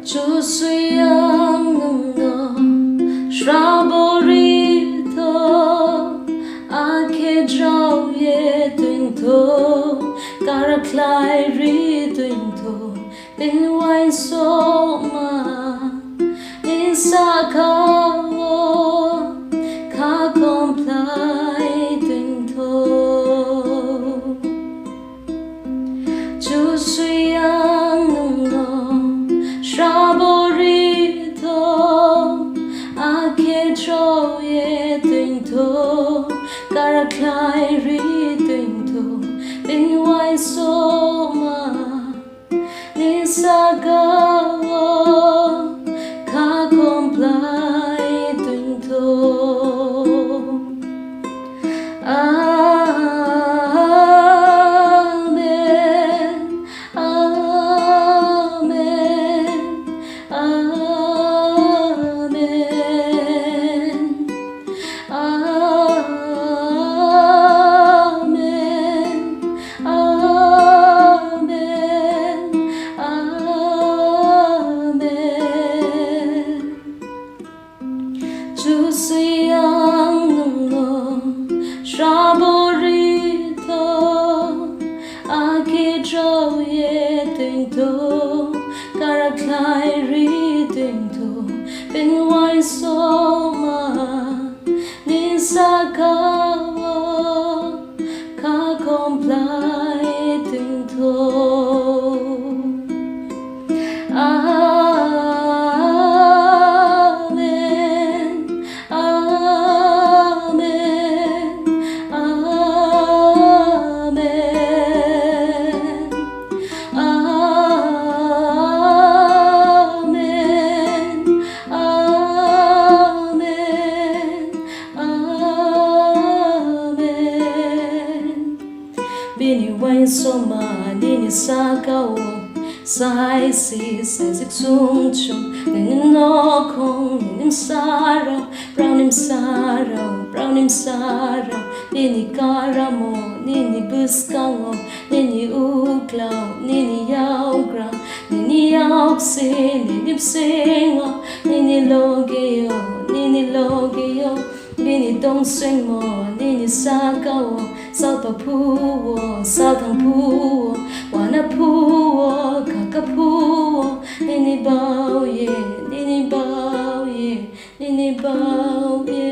Kchusoyang nung srabo akhe drao karakhlairi bini uaingsouhkhlai sahka Kchusoyang nung srabo akhe drao karakhlairi bini uaingsouhkhlai sahka Kchusoyang nung srabo akhe drao karakhlairi bini uaingsouhkhlai sahka bini uaingsouhkhlai nini sahka sai sung nini muhkhang nini sarao nini karamo nini buskang nini uklau nini yagmo nini yaukse nini psingo nini logeyo bini Tukesmaimo nini sahka sahka wana kaka nini bao ye